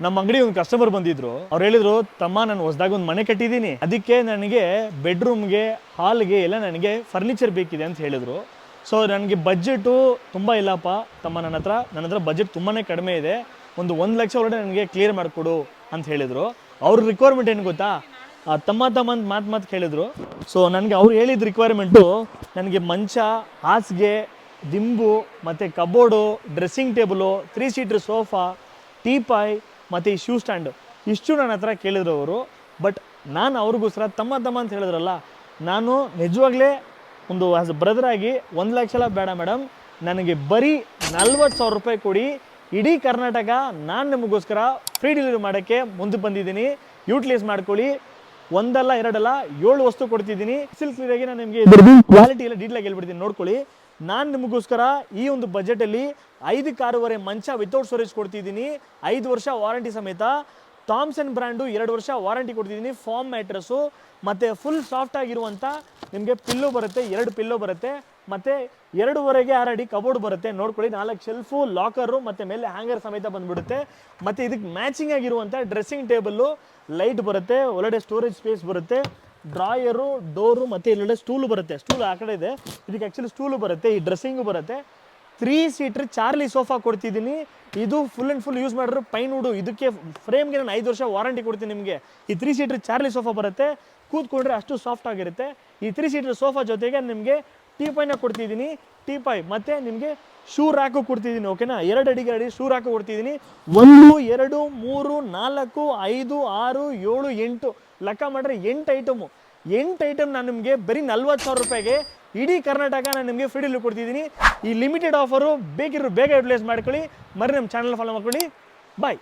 ನಮ್ಮ ಅಂಗಡಿ ಒಂದು ಕಸ್ಟಮರ್ ಬಂದಿದ್ರು. ಅವ್ರು ಹೇಳಿದ್ರು, ತಮ್ಮ ನಾನು ಹೊಸದಾಗಿ ಒಂದು ಮನೆ ಕಟ್ಟಿದ್ದೀನಿ, ಅದಕ್ಕೆ ನನಗೆ ಬೆಡ್ರೂಮ್ಗೆ ಹಾಲ್ಗೆ ಎಲ್ಲ ನನಗೆ ಫರ್ನಿಚರ್ ಬೇಕಿದೆ ಅಂತ ಹೇಳಿದ್ರು. ಸೊ ನನಗೆ ಬಜೆಟು ತುಂಬ ಇಲ್ಲಪ್ಪ ತಮ್ಮ, ನನ್ನ ಹತ್ರ ಬಜೆಟ್ ತುಂಬಾ ಕಡಿಮೆ ಇದೆ, ಒಂದು 1 ಲಕ್ಷ ಒಳಗಡೆ ನನಗೆ ಕ್ಲಿಯರ್ ಮಾಡಿಕೊಡು ಅಂತ ಹೇಳಿದರು. ಅವ್ರ ರಿಕ್ವೈರ್ಮೆಂಟ್ ಏನು ಗೊತ್ತಾ, ತಮ್ಮ ಅಂತ ಮಾತು ಕೇಳಿದ್ರು. ಸೊ ನನಗೆ ಅವ್ರು ಹೇಳಿದ ರಿಕ್ವೈರ್ಮೆಂಟು, ನನಗೆ ಮಂಚ, ಹಾಸಿಗೆ, ದಿಂಬು ಮತ್ತು cupboard, dressing table, 3 seater sofa, teapoy ಮತ್ತು ಈ ಶೂ ಸ್ಟ್ಯಾಂಡು, ಇಷ್ಟು ನನ್ನ ಹತ್ರ ಕೇಳಿದ್ರು ಅವರು. ಬಟ್ ನಾನು ಅವ್ರಿಗೋಸ್ಕರ ತಮ್ಮ ಅಂತ ಹೇಳಿದ್ರಲ್ಲ, ನಾನು ನಿಜವಾಗ್ಲೇ ಒಂದು ಆ್ಯಸ್ ಅ ಬ್ರದರ್ ಆಗಿ 1 ಲಕ್ಷ ಎಲ್ಲ ಬೇಡ ಮೇಡಮ್, ನನಗೆ ಬರೀ 40,000 ರೂಪಾಯಿ ಕೊಡಿ, ಇಡೀ ಕರ್ನಾಟಕ ನಾನು ನಿಮಗೋಸ್ಕರ ಫ್ರೀ ಡೆಲಿವರಿ ಮಾಡೋಕ್ಕೆ ಮುಂದೆ ಬಂದಿದ್ದೀನಿ, ಯೂಟಿಲೈಸ್ ಮಾಡ್ಕೊಳ್ಳಿ. ಒಂದಲ್ಲ ಎರಡಲ್ಲ 7 ವಸ್ತು ಕೊಡ್ತಿದ್ದೀನಿ. ಕ್ಲಿಯರಾಗಿ ನಾನು ನಿಮಗೆ ಕ್ವಾಲಿಟಿ ಎಲ್ಲ ಡೀಟೇಲಾಗಿ ಹೇಳ್ಬಿಡ್ತೀನಿ, ನೋಡ್ಕೊಳ್ಳಿ. ನಾನು ನಿಮಗೋಸ್ಕರ ಈ ಒಂದು ಬಜೆಟಲ್ಲಿ 5 ಕಾರುವರೆ ಮಂಚ ವಿತೌಟ್ ಸ್ಟೋರೇಜ್ ಕೊಡ್ತಿದ್ದೀನಿ, 5 ವರ್ಷ ವಾರಂಟಿ ಸಮೇತ. ಥಾಮ್ಸನ್ ಬ್ರ್ಯಾಂಡು 2 ವರ್ಷ ವಾರಂಟಿ ಕೊಡ್ತಿದ್ದೀನಿ. ಫಾರ್ಮ್ ಮ್ಯಾಟ್ರಸ್ಸು ಮತ್ತು ಫುಲ್ ಸಾಫ್ಟ್ ಆಗಿರುವಂಥ ನಿಮಗೆ ಪಿಲ್ಲೋ ಬರುತ್ತೆ, 2 ಪಿಲ್ಲೋ ಬರುತ್ತೆ, ಮತ್ತು 2.5 ಅಡಿ ಕಬೋರ್ಡ್ ಬರುತ್ತೆ. ನೋಡ್ಕೊಳ್ಳಿ, 4 ಶೆಲ್ಫು, ಲಾಕರು ಮತ್ತು ಮೇಲೆ ಹ್ಯಾಂಗರ್ ಸಮೇತ ಬಂದುಬಿಡುತ್ತೆ. ಮತ್ತು ಇದಕ್ಕೆ ಮ್ಯಾಚಿಂಗ್ ಆಗಿರುವಂಥ ಡ್ರೆಸ್ಸಿಂಗ್ ಟೇಬಲ್ಲು, ಲೈಟ್ ಬರುತ್ತೆ, ಒಳಗಡೆ ಸ್ಟೋರೇಜ್ ಸ್ಪೇಸ್ ಬರುತ್ತೆ, ಡ್ರಾಯರು, ಡೋರು ಮತ್ತು ಇಲ್ಲೊಳ್ಳೆ ಸ್ಟೂಲು ಬರುತ್ತೆ. ಸ್ಟೂಲ್ ಆ ಕಡೆ ಇದೆ, ಇದಕ್ಕೆ ಆ್ಯಕ್ಚುಲಿ ಸ್ಟೂಲು ಬರುತ್ತೆ, ಈ ಡ್ರೆಸ್ಸಿಂಗು ಬರುತ್ತೆ. 3 ಸೀಟರ್ ಚಾರ್ಲಿ ಸೋಫಾ ಕೊಡ್ತಿದ್ದೀನಿ. ಇದು ಫುಲ್ ಆ್ಯಂಡ್ ಫುಲ್ ಯೂಸ್ ಮಾಡಿದ್ರೆ ಪೈನ್ವುಡು. ಇದಕ್ಕೆ ಫ್ರೇಮ್ಗೆ ನಾನು 5 ವರ್ಷ ವಾರಂಟಿ ಕೊಡ್ತೀನಿ ನಿಮಗೆ. ಈ 3 ಸೀಟರ್ ಚಾರ್ಲಿ ಸೋಫಾ ಬರುತ್ತೆ, ಕೂತ್ಕೊಂಡ್ರೆ ಅಷ್ಟು ಸಾಫ್ಟ್ ಆಗಿರುತ್ತೆ. ಈ 3 ಸೀಟರ್ ಸೋಫಾ ಜೊತೆಗೆ ನಿಮಗೆ ಟೀಪಾಯ್ನ ಕೊಡ್ತಿದ್ದೀನಿ, ಟೀಪಾಯ್ ಮತ್ತು ನಿಮಗೆ ಶೂ ರ್ಯಾಕು ಕೊಡ್ತಿದ್ದೀನಿ. ಓಕೆನಾ, 2 ಅಡಿಗೆ ಅಡಿ ಶೂ ರ್ಯಾಕು ಕೊಡ್ತಿದ್ದೀನಿ. 1 2 3 4 5 6 7 8 ಲೆಕ್ಕ ಮಾಡಿದ್ರೆ 8 ಐಟಮು. 8 ಐಟಮ್ ನಾನು ನಿಮಗೆ ಬರೀ 40,000 ರೂಪಾಯಿಗೆ ಇಡೀ ಕರ್ನಾಟಕ ನಾನು ನಿಮಗೆ ಫ್ರೀ ಡೆಲಿವರಿ ಕೊಡ್ತಿದ್ದೀನಿ. ಈ ಲಿಮಿಟೆಡ್ ಆಫರು ಬೇಕಿರೋ ಬೇಗ ಯುಟಿಲೈಸ್ ಮಾಡ್ಕೊಳ್ಳಿ. ಮರಿ ನಮ್ಮ ಚಾನಲ್ ಫಾಲೋ ಮಾಡ್ಕೊಳ್ಳಿ. ಬಾಯ್.